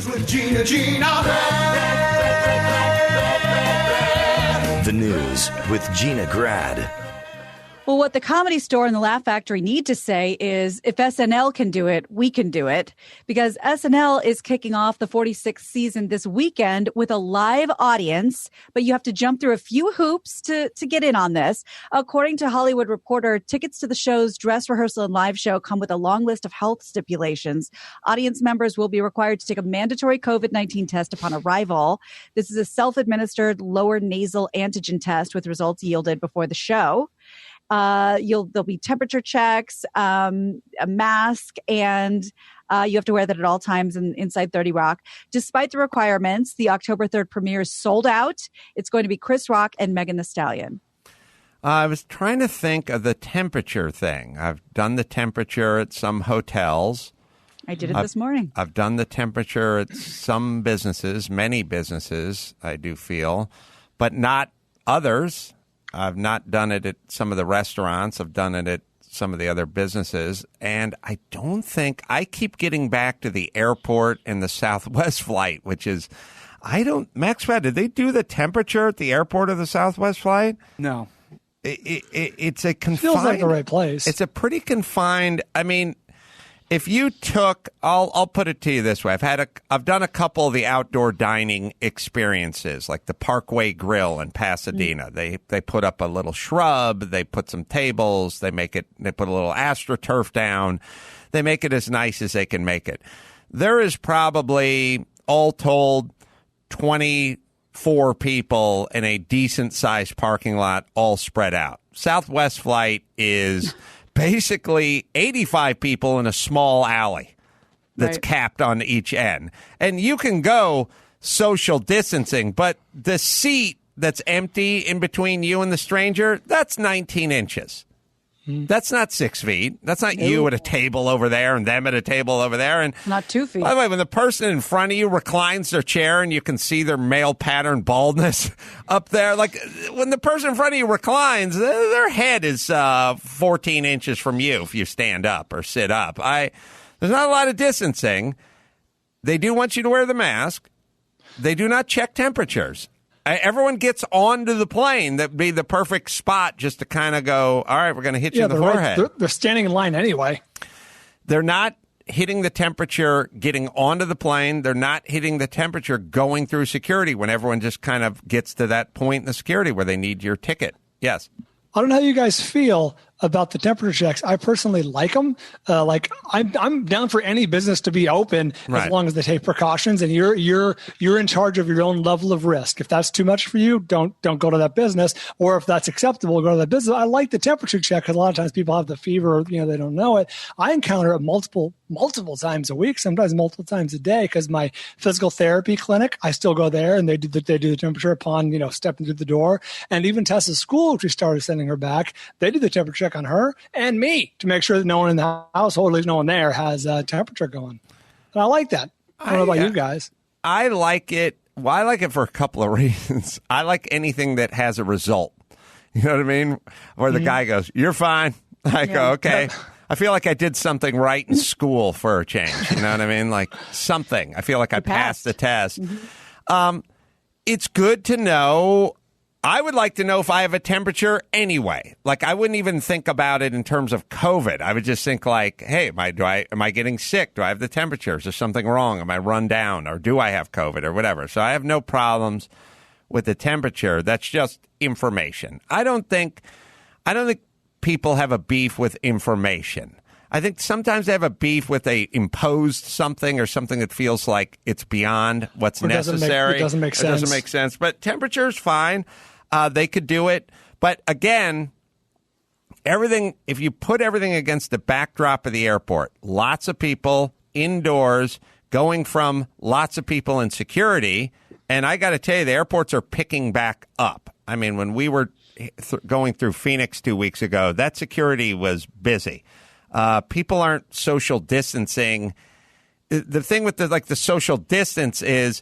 with Gina. The news with Gina Grad. Well, what the Comedy Store and the Laugh Factory need to say is if SNL can do it, we can do it. Because SNL is kicking off the 46th season this weekend with a live audience, but you have to jump through a few hoops to get in on this. According to Hollywood Reporter, tickets to the show's dress rehearsal and live show come with a long list of health stipulations. Audience members will be required to take a mandatory COVID-19 test upon arrival. This is a self-administered lower nasal antigen test with results yielded before the show. There'll be temperature checks, a mask, and you have to wear that at all times inside 30 Rock. Despite the requirements, the October 3rd premiere is sold out. It's going to be Chris Rock and Megan Thee Stallion. I was trying to think of the temperature thing. I've done the temperature at some hotels. I did it this morning. I've done the temperature at some businesses, many businesses, I do feel, but not others. I've not done it at some of the restaurants. I've done it at some of the other businesses. And I don't think I keep getting back to the airport and the Southwest flight, which is Maxwell, did they do the temperature at the airport of the Southwest flight? No. It's a confined. Feels like the right place. It's a pretty confined. I mean, if you took, I'll put it to you this way. I've done a couple of the outdoor dining experiences, like the Parkway Grill in Pasadena. They put up a little shrub. They put some tables. They put a little AstroTurf down. They make it as nice as they can make it. There is probably, all told, 24 people in a decent sized parking lot, all spread out. Southwest flight is basically 85 people in a small alley that's capped on each end. And you can go social distancing, but the seat that's empty in between you and the stranger, that's 19 inches. That's not 6 feet. That's not you at a table over there and them at a table over there. And not 2 feet. By the way, when the person in front of you reclines their chair and you can see their male pattern baldness up there, like when the person in front of you reclines, their head is 14 inches from you if you stand up or sit up. There's not a lot of distancing. They do want you to wear the mask. They do not check temperatures. Everyone gets onto the plane. That'd be the perfect spot just to kind of go, all right, we're going to hit you in the forehead. They're standing in line anyway. They're not hitting the temperature getting onto the plane. They're not hitting the temperature going through security when everyone just kind of gets to that point in the security where they need your ticket. Yes. I don't know how you guys feel about the temperature checks. I personally like them. I'm down for any business to be open as long as they take precautions, and you're in charge of your own level of risk. If that's too much for you, don't go to that business. Or if that's acceptable, go to that business. I like the temperature check because a lot of times people have the fever, they don't know it. I encounter it multiple times a week, sometimes multiple times a day, because my physical therapy clinic, I still go there and they do the temperature upon stepping through the door. And even Tessa's school, which we started sending her back, they do the temperature check on her and me to make sure that no one in the household, at least no one there, has a temperature going. And I like that. I don't know about you guys. I like it. Well, I like it for a couple of reasons. I like anything that has a result. You know what I mean? Where the guy goes, "You're fine." I go, "Okay." I feel like I did something right in school for a change. You know what I mean? Like something. I feel like I passed the test. It's good to know. I would like to know if I have a temperature anyway. Like, I wouldn't even think about it in terms of COVID. I would just think like, hey, am I getting sick? Do I have the temperature? Is there something wrong? Am I run down? Or do I have COVID or whatever? So I have no problems with the temperature. That's just information. I don't think people have a beef with information. I think sometimes they have a beef with a imposed something or something that feels like it's beyond what's necessary. It doesn't make sense. It doesn't make sense. But temperature's fine. They could do it. But again, if you put everything against the backdrop of the airport, lots of people indoors going from lots of people in security. And I got to tell you, the airports are picking back up. I mean, when we were going through Phoenix 2 weeks ago, that security was busy. People aren't social distancing. The thing with the social distance is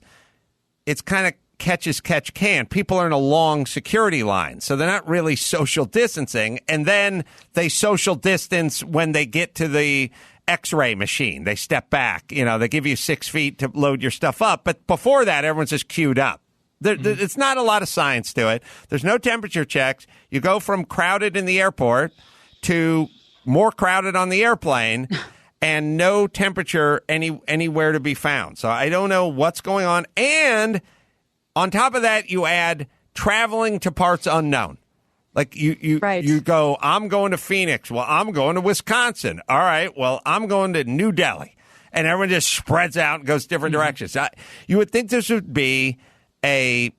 it's kind of catch as catch can. People are in a long security line, so they're not really social distancing. And then they social distance when they get to the X-ray machine. They step back. You know, they give you 6 feet to load your stuff up. But before that, everyone's just queued up. It's not a lot of science to it. There's no temperature checks. You go from crowded in the airport to more crowded on the airplane. And no temperature anywhere to be found. So I don't know what's going on. And on top of that, you add traveling to parts unknown. Like you go, I'm going to Phoenix. Well, I'm going to Wisconsin. All right. Well, I'm going to New Delhi. And everyone just spreads out and goes different directions. You would think this would be a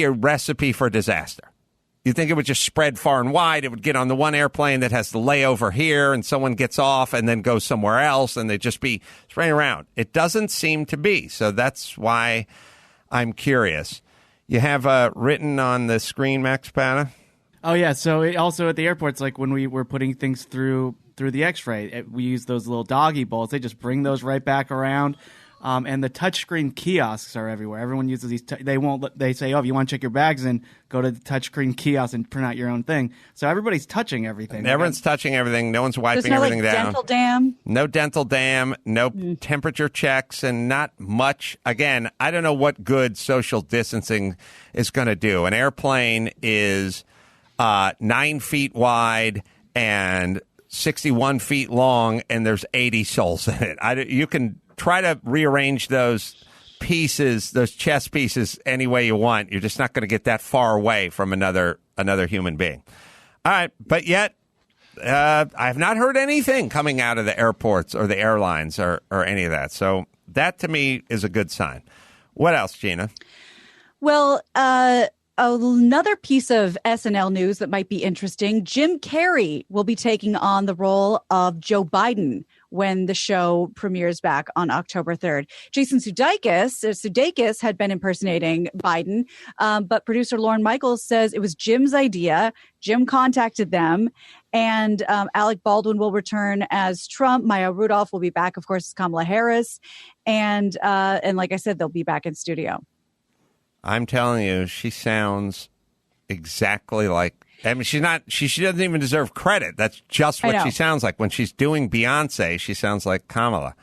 recipe for disaster. You think it would just spread far and wide. It would get on the one airplane that has the layover here, and someone gets off and then goes somewhere else, and they'd just be spreading around. It doesn't seem to be, so that's why I'm curious. You have written on the screen, Max Pata? Oh, yeah. So also at the airports, like when we were putting things through the X-ray, we use those little doggy bowls. They just bring those right back around. And the touchscreen kiosks are everywhere. Everyone uses these. They say, "Oh, if you want to check your bags in, go to the touchscreen kiosk and print out your own thing." So everybody's touching everything. Everyone's touching everything. No one's wiping everything down. Dental dam. No dental dam. No temperature checks, and not much. Again, I don't know what good social distancing is going to do. An airplane is 9 feet wide and 61 feet long, and there's 80 souls in it. You can try to rearrange those pieces, those chess pieces, any way you want. You're just not going to get that far away from another human being. All right, but yet I have not heard anything coming out of the airports or the airlines or any of that. So that to me is a good sign. What else, Gina? Well, another piece of SNL news that might be interesting. Jim Carrey will be taking on the role of Joe Biden when the show premieres back on October 3rd. Jason Sudeikis had been impersonating Biden, but producer Lorne Michaels says it was Jim's idea. Jim contacted them, and Alec Baldwin will return as Trump. Maya Rudolph will be back, of course, as Kamala Harris. And like I said, they'll be back in studio. I'm telling you, she sounds exactly like, I mean, she doesn't even deserve credit. That's just what she sounds like. When she's doing Beyonce, she sounds like Kamala.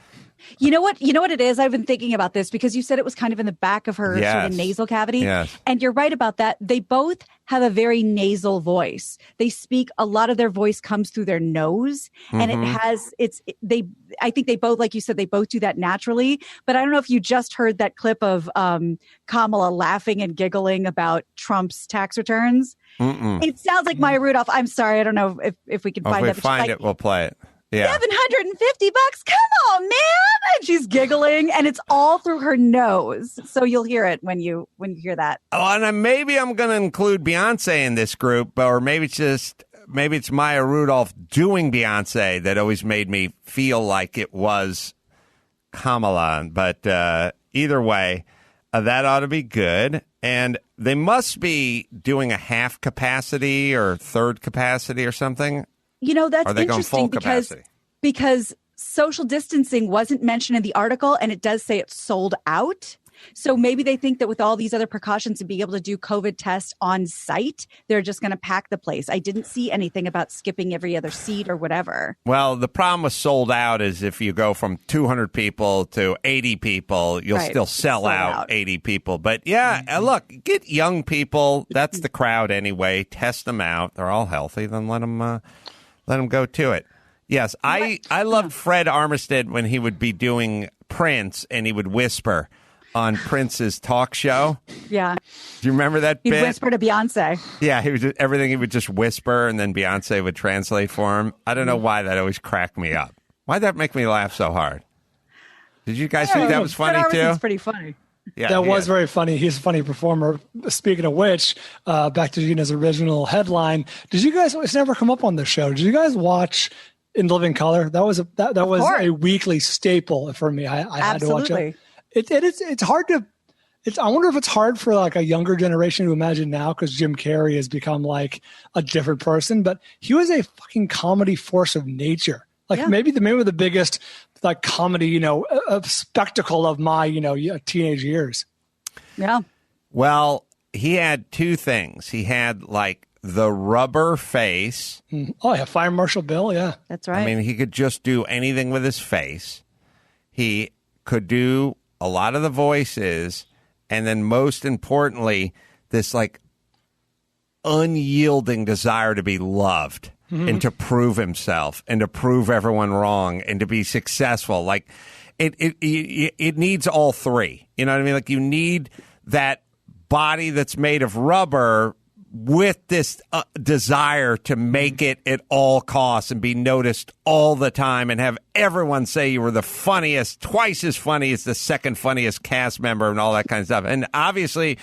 You know what it is? I've been thinking about this because you said it was kind of in the back of her sort of nasal cavity. Yes. And you're right about that. They both have a very nasal voice. They speak, a lot of their voice comes through their nose. And I think they both, like you said, they both do that naturally. But I don't know if you just heard that clip of Kamala laughing and giggling about Trump's tax returns. It sounds like Maya Rudolph. I'm sorry. I don't know if we can find it. If we find it, we'll play it. Yeah. $750. Come on, man. And she's giggling, and it's all through her nose. So you'll hear it when you hear that. Oh, and maybe I'm going to include Beyonce in this group, or maybe it's Maya Rudolph doing Beyonce that always made me feel like it was Kamala. But either way, that ought to be good. And they must be doing a half capacity or third capacity or something. You know, that's Are they interesting going full capacity? because social distancing wasn't mentioned in the article, and it does say it's sold out. So maybe they think that with all these other precautions and being able to do COVID tests on site, they're just going to pack the place. I didn't see anything about skipping every other seat or whatever. Well, the problem with sold out is if you go from 200 people to 80 people, you'll still sell out 80 people. But yeah, look, get young people. That's the crowd anyway. Test them out. They're all healthy. Then let them go to it. Yes, I loved Fred Armstead when he would be doing Prince and he would whisper on Prince's talk show. Yeah. Do you remember that bit? He'd whisper to Beyonce. Yeah, everything he would just whisper, and then Beyonce would translate for him. I don't know why that always cracked me up. Why'd that make me laugh so hard? Did you guys think that was funny too? It's pretty funny. Yeah, that was very funny. He's a funny performer. Speaking of which, back to Gina's original headline. Did you guys? It's never come up on this show. Did you guys watch In Living Color? That was a weekly staple for me. I had to watch it. It's hard to. I wonder if it's hard for like a younger generation to imagine now because Jim Carrey has become like a different person. But he was a fucking comedy force of nature. Like maybe the biggest like comedy, a spectacle of my teenage years. Yeah. Well, he had two things. He had like the rubber face. Oh, yeah. Fire Marshal Bill. Yeah. That's right. I mean, he could just do anything with his face. He could do a lot of the voices. And then most importantly, this like unyielding desire to be loved and to prove himself and to prove everyone wrong and to be successful. Like it needs all three. You know what I mean? Like you need that body that's made of rubber with this desire to make it at all costs and be noticed all the time and have everyone say you were the funniest, twice as funny as the second funniest cast member and all that kind of stuff. And obviously,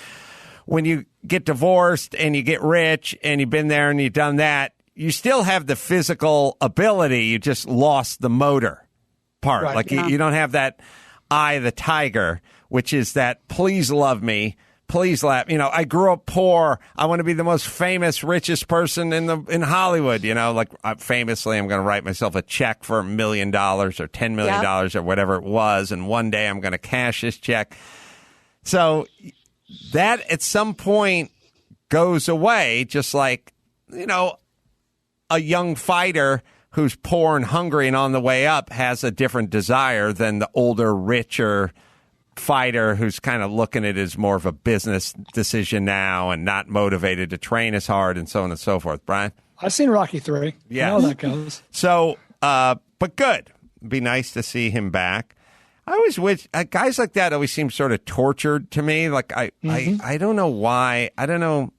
when you get divorced and you get rich and you've been there and you've done that, you still have the physical ability. You just lost the motor part. Right. Like Yeah. you don't have that eye of the tiger, which is that please love me. Please laugh. You know, I grew up poor. I want to be the most famous, richest person in Hollywood. You know, like famously, I'm going to write myself a check for $1 million or $10 million or whatever it was. And one day I'm going to cash this check. So that at some point goes away, just like, you know, a young fighter who's poor and hungry and on the way up has a different desire than the older, richer fighter who's kind of looking at it as more of a business decision now and not motivated to train as hard and so on and so forth. Brian? I've seen Rocky 3. Yeah. I know how that goes. So, but good. It'd be nice to see him back. I always wish guys like that always seem sort of tortured to me. Like I don't know why. I don't know.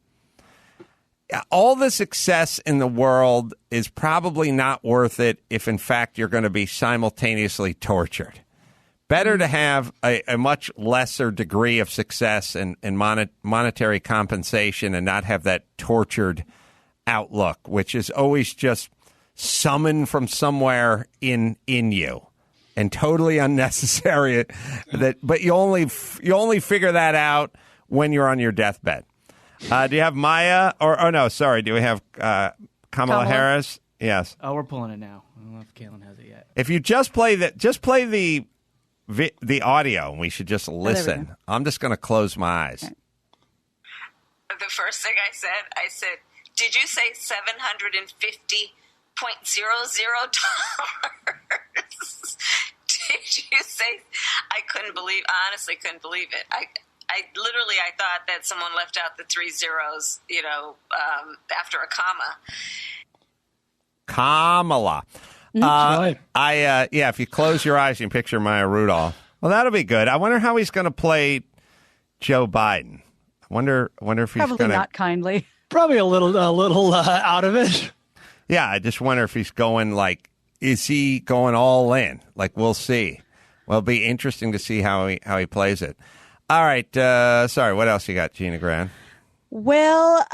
All the success in the world is probably not worth it if, in fact, you're going to be simultaneously tortured. Better to have a much lesser degree of success and monetary compensation and not have that tortured outlook, which is always just summoned from somewhere in you and totally unnecessary. But you only figure that out when you're on your deathbed. Do you have Maya or no? Sorry, do we have Kamala Harris? Yes. Oh, we're pulling it now. I don't know if Caitlin has it yet. If you just play the audio, and we should just listen. I'm just going to close my eyes. The first thing I said, did you say $750.00? Did you say? I honestly couldn't believe it. I thought that someone left out the 3 zeros, after a comma. Kamala. Right. If you close your eyes, you can picture Maya Rudolph. Well, that'll be good. I wonder how he's going to play Joe Biden. I wonder if he's Probably going to. not kindly. Probably a little out of it. Yeah, I just wonder if he's going is he going all in? Like, we'll see. Well, it'll be interesting to see how he plays it. All right. Sorry, what else you got, Gina Grant? Well,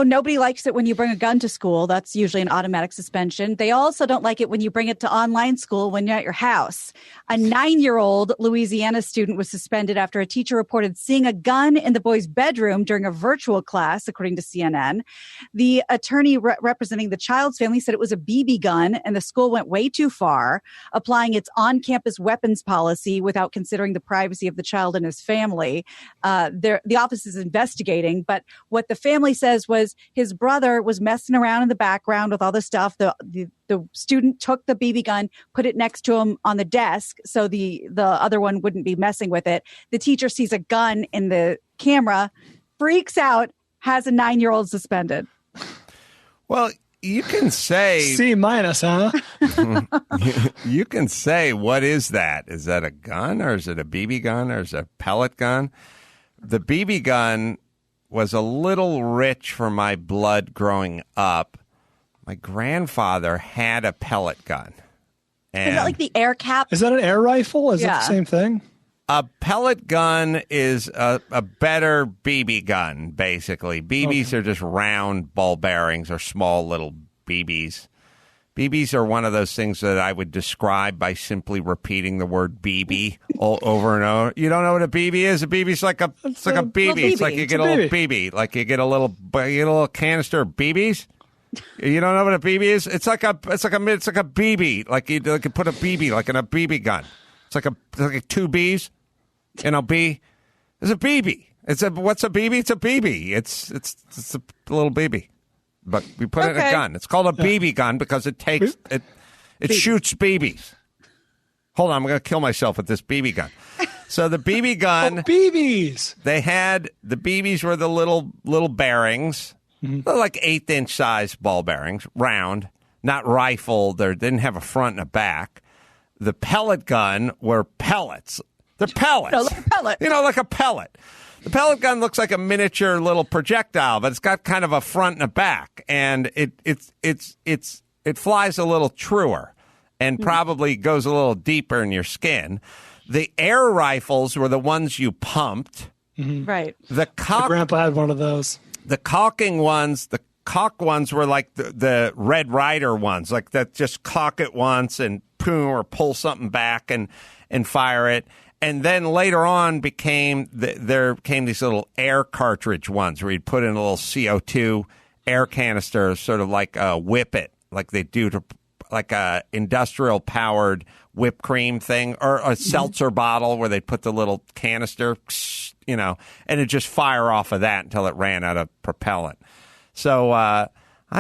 nobody likes it when you bring a gun to school. That's usually an automatic suspension. They also don't like it when you bring it to online school when you're at your house. A 9-year-old Louisiana student was suspended after a teacher reported seeing a gun in the boy's bedroom during a virtual class, according to CNN. The attorney representing the child's family said it was a BB gun, and the school went way too far, applying its on-campus weapons policy without considering the privacy of the child and his family. The office is investigating. But what the family says was his brother was messing around in the background with all the stuff. The student took the BB gun, put it next to him on the desk so the other one wouldn't be messing with it. The teacher sees a gun in the camera, freaks out, has a 9-year-old suspended. Well, you can say C-, huh? you can say, what is that? Is that a gun or is it a BB gun or is it a pellet gun? The BB gun was a little rich for my blood growing up. My grandfather had a pellet gun. And Is that like the air cap? Is that an air rifle? Is Yeah. that the same thing? a pellet gun is a better BB gun, basically. BBs are just round ball bearings or small little BBs. BBs are one of those things that I would describe by simply repeating the word BB all over and over. You don't know what a BB is? A BB's like a BB. It's like you get a little BB. Like you get a little canister of BBs. You don't know what a BB is? It's like a BB. Like you put a BB like in a BB gun. It's like two B's and a B. It's a BB. What's a BB? It's a BB. It's a little BB. But we put it in a gun. It's called a BB gun because it shoots BBs. Hold on, I'm going to kill myself with this BB gun. So the BB gun, BBs. The BBs were the little bearings, they're like 1/8-inch size ball bearings, round, not rifled. They didn't have a front and a back. The pellet gun were pellets. They're pellets. No, like a pellet. Like a pellet. The pellet gun looks like a miniature little projectile, but it's got kind of a front and a back, and it flies a little truer and probably goes a little deeper in your skin. The air rifles were the ones you pumped. Right. My grandpa had one of those. The caulking ones, the cock ones were like the Red Ryder ones, like that just cock it once and boom, or pull something back and fire it. And then later on there came these little air cartridge ones where you'd put in a little CO2 air canister, sort of like a whip it, like they do to like a industrial powered whipped cream thing, or a seltzer bottle where they put the little canister, and it just fire off of that until it ran out of propellant. So I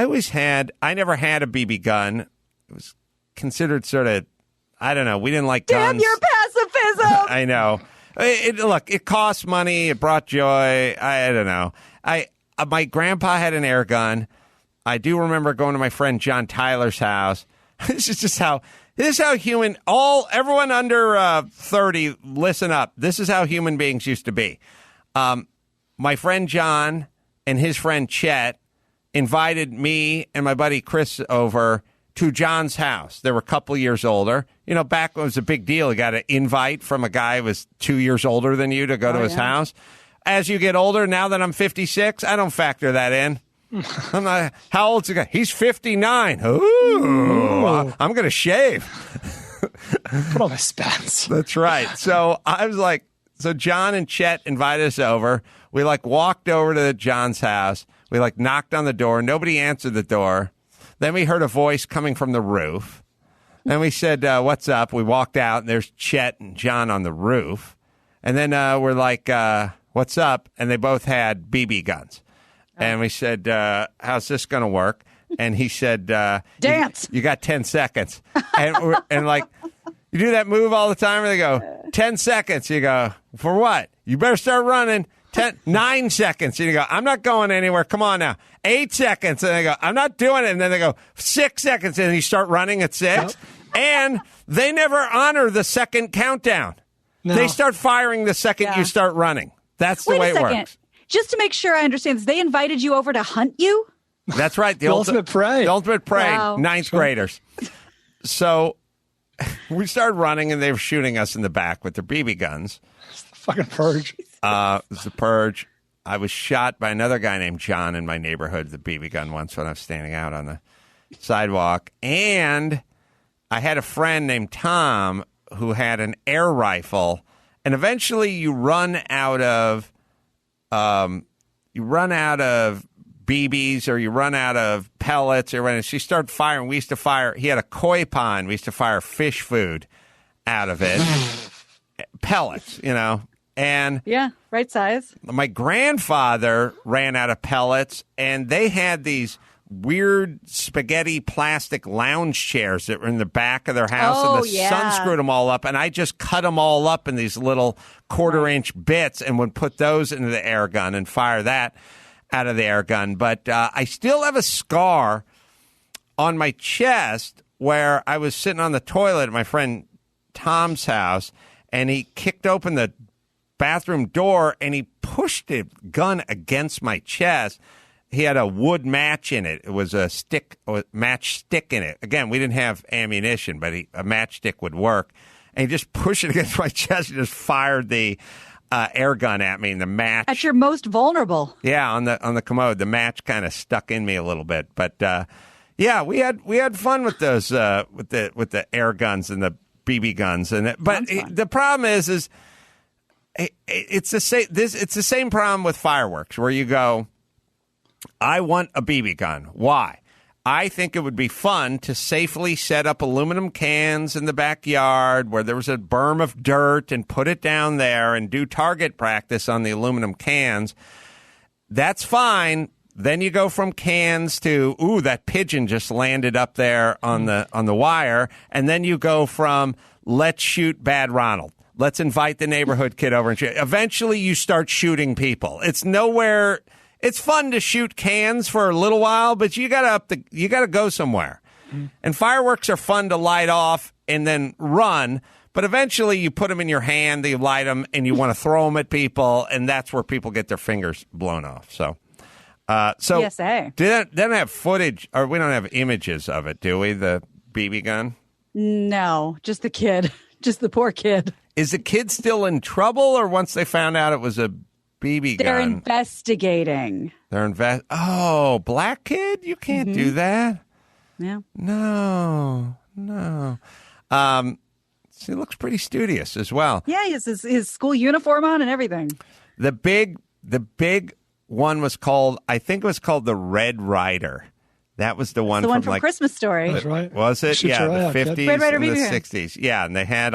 never had a BB gun. It was considered sort of, I don't know. We didn't like guns. Damn your pacifism! I know. It cost money. It brought joy. I don't know. My grandpa had an air gun. I do remember going to my friend John Tyler's house. This is how everyone under 30, listen up. This is how human beings used to be. My friend John and his friend Chet invited me and my buddy Chris over to John's house. They were a couple years older. Back when it was a big deal. You got an invite from a guy who was 2 years older than you to go to his house. As you get older, now that I'm 56, I don't factor that in. I'm not. How old's the guy? He's 59. Ooh. I'm going to shave. Put on my spats. That's right. So I was like, John and Chet invited us over. We walked over to John's house. We knocked on the door. Nobody answered the door. Then we heard a voice coming from the roof. Then we said, what's up? We walked out, and there's Chet and John on the roof. And then we're like, what's up? And they both had BB guns. And we said, how's this going to work? And he said, dance. You got 10 seconds. And you do that move all the time, and they go, 10 seconds. You go, for what? You better start running. 9 seconds. And you go, I'm not going anywhere. Come on now. 8 seconds. And they go, I'm not doing it. And then they go, 6 seconds. And you start running at 6. Nope. And they never honor the second countdown. No. They start firing the second you start running. That's the way it works. Just to make sure I understand this, they invited you over to hunt you? That's right. The ultimate prey. The ultimate prey. Wow. Ninth graders. So we started running, and they were shooting us in the back with their BB guns. It's the fucking purge. It was the purge. I was shot by another guy named John in my neighborhood with a BB gun once when I was standing out on the sidewalk. And I had a friend named Tom who had an air rifle. And eventually you run out of BBs, or you run out of pellets, or when she started firing, we used to fire. He had a koi pond. We used to fire fish food out of it, pellets, and right size. My grandfather ran out of pellets, and they had these weird spaghetti plastic lounge chairs that were in the back of their house, and the sun screwed them all up, and I just cut them all up in these little 1/4-inch bits and would put those into the air gun and fire that out of the air gun. But I still have a scar on my chest where I was sitting on the toilet at my friend Tom's house, and he kicked open the bathroom door, and he pushed the gun against my chest. He had a wood match in it. It was a match stick in it. Again, we didn't have ammunition, but a matchstick would work. And he just pushed it against my chest and just fired the air gun at me. And the match at your most vulnerable. Yeah, on the commode, the match kind of stuck in me a little bit. But we had fun with those with the air guns and the BB guns. But the problem is it's the same. It's the same problem with fireworks, where you go, I want a BB gun. Why? I think it would be fun to safely set up aluminum cans in the backyard where there was a berm of dirt and put it down there and do target practice on the aluminum cans. That's fine. Then you go from cans to, ooh, that pigeon just landed up there on the wire. And then you go from, let's shoot Bad Ronald. Let's invite the neighborhood kid over and shoot. Eventually you start shooting people. It's nowhere. It's fun to shoot cans for a little while, but you gotta go somewhere. And fireworks are fun to light off and then run, but eventually you put them in your hand, you light them, and you want to throw them at people, and that's where people get their fingers blown off. So PSA. They don't have footage, or we don't have images of it, do we? The BB gun? No, just the kid, just the poor kid. Is the kid still in trouble, or once they found out it was a BB gun? They're investigating. Oh, black kid? You can't do that. Yeah. No. He looks pretty studious as well. Yeah, he has his school uniform on and everything. The big one was called, I think it was called the Red Rider. That was the one from like Christmas Story. That's right. Was it? Shoot Yeah, your eye the out, kid. 50s Red Rider and the BB gun. 60s. Yeah, and they had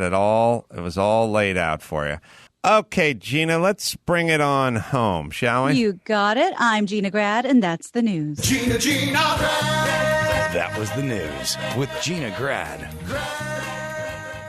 it all. It was all laid out for you. Okay, Gina, let's bring it on home, shall we? You got it. I'm Gina Grad, and that's the news. That was the news with Gina Grad.